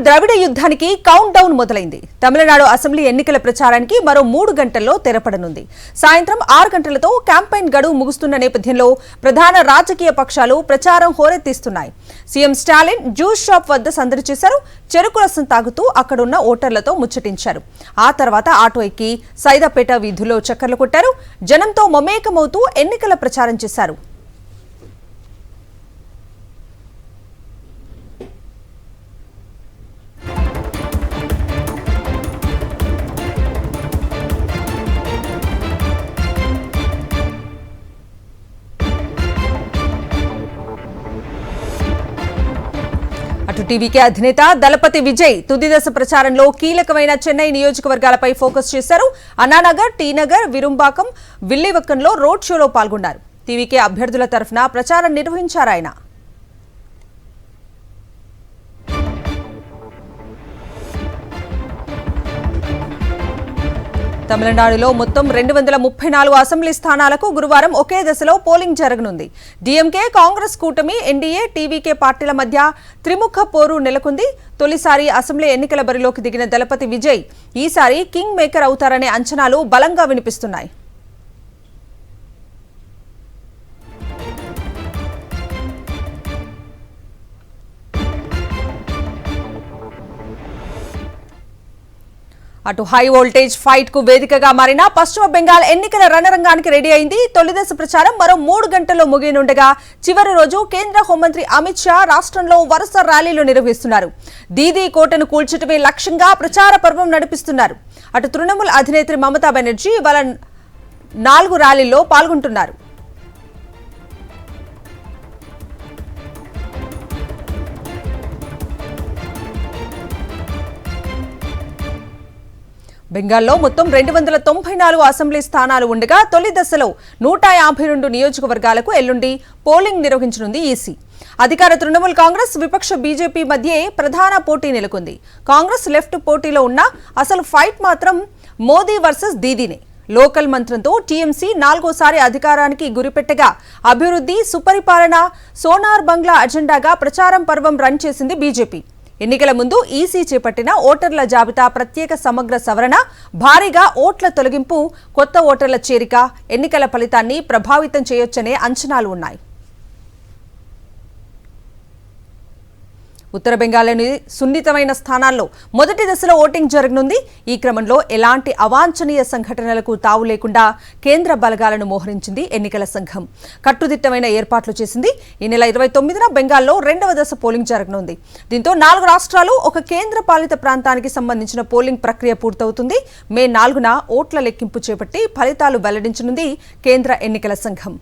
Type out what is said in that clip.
ద్రవిడ యుద్ధానికి count down మొదలైంది. Tamil Nadu assembly ఎన్నికల ప్రచారానికి మరో 3 గంటల్లో తెరపడనుంది. సాయంత్రం 6 గంటలతో క్యాంపెయిన్ గడువు ముగుస్తున్న నేపథ్యంలో ప్రధాన రాజకీయ పక్షాలు ప్రచారం హోరెత్తిస్తున్నాయి. సీఎం స్టాలిన్ జ్యూస్ షాప్ వద్ద సందడి చేశారు. చెరుకు రసం తాగుతూ అక్కడున్న ఓటర్లతో ముచ్చటించారు. ఆ తర్వాత ఆటో ఎక్కి సైదాపేట వీధుల్లో చక్కర్లు కొట్టారు. జనంతో మమేకమవుతూ ఎన్నికల ప్రచారం చేశారు. అటు టీవీకే అధినేత దళపతి విజయ్ తుది దశ ప్రచారంలో కీలకమైన చెన్నై నియోజకవర్గాలపై ఫోకస్ చేశారు. అన్నానగర్, టీ నగర్, విరుంబాకం, విల్లివక్కన్లో రోడ్ షోలో పాల్గొన్నారు. టీవీకే అభ్యర్థుల తరఫున ప్రచారం నిర్వహించారు ఆయన. తమిళనాడులో మొత్తం 234 అసెంబ్లీ స్థానాలకు గురువారం ఒకే దశలో పోలింగ్ జరగనుంది. డీఎంకే, కాంగ్రెస్ కూటమి, ఎన్డీఏ, టీవీకే పార్టీల మధ్య త్రిముఖ పోరు నెలకొంది. తొలిసారి అసెంబ్లీ ఎన్నికల బరిలోకి దిగిన దళపతి విజయ్ ఈసారి కింగ్ మేకర్ అవుతారనే అంచనాలు బలంగా వినిపిస్తున్నాయి. అటు హై వోల్టేజ్ ఫైట్ కు వేదికగా మారిన పశ్చిమ బెంగాల్ ఎన్నికల రణరంగానికి రెడీ అయింది. తొలిదశ ప్రచారం మరో 3 గంటల్లో ముగియనుండగా చివరి రోజు కేంద్ర హోంమంత్రి అమిత్ షా రాష్ట్రంలో వరుస ర్యాలీలు నిర్వహిస్తున్నారు. దీదీ కోటను కూల్చడమే లక్ష్యంగా ప్రచార పర్వం నడిపిస్తున్నారు. అటు తృణమూల్ అధినేత్రి మమతా బెనర్జీ ఇవాళ 4 ర్యాలీల్లో పాల్గొంటున్నారు. బెంగాల్లో మొత్తం 294 అసెంబ్లీ స్థానాలు ఉండగా తొలి దశలో 152 నియోజకవర్గాలకు ఎల్లుండి పోలింగ్ నిర్వహించనుంది ఈసీ. అధికార తృణమూల్ కాంగ్రెస్, విపక్ష బీజేపీ మధ్యే ప్రధాన పోటీ నెలకొంది. కాంగ్రెస్ లెఫ్ట్ పోటీలో ఉన్న అసలు ఫైట్ మాత్రం మోదీ వర్సెస్ దీదీనే. లోకల్ మంత్రంతో టీఎంసీ 4వ అధికారానికి గురిపెట్టగా అభివృద్ధి, సుపరిపాలన, సోనార్ బంగ్లా అజెండాగా ప్రచారం పర్వం రన్ చేసింది బీజేపీ. ఎన్నికల ముందు ఈసీ చేపట్టిన ఓటర్ల జాబితా ప్రత్యేక సమగ్ర సవరణ, భారీగా ఓట్ల తొలగింపు, కొత్త ఓటర్ల చేరిక ఎన్నికల ఫలితాన్ని ప్రభావితం చేయొచ్చనే అంచనాలు ఉన్నాయి. ఉత్తర బెంగాల్లోని సున్నితమైన స్థానాల్లో మొదటి దశలో ఓటింగ్ జరగనుంది. ఈ క్రమంలో ఎలాంటి అవాంఛనీయ సంఘటనలకు తావు లేకుండా కేంద్ర బలగాలను మోహరించింది ఎన్నికల సంఘం. కట్టుదిట్టమైన ఏర్పాట్లు చేసింది. ఈ నెల 29న బెంగాల్లో 2వ దశ పోలింగ్ జరగనుంది. దీంతో 4 రాష్ట్రాలు, ఒక కేంద్ర పాలిత ప్రాంతానికి సంబంధించిన పోలింగ్ ప్రక్రియ పూర్తవుతుంది. మే 4న ఓట్ల లెక్కింపు చేపట్టి ఫలితాలు వెల్లడించనుంది కేంద్ర ఎన్నికల సంఘం.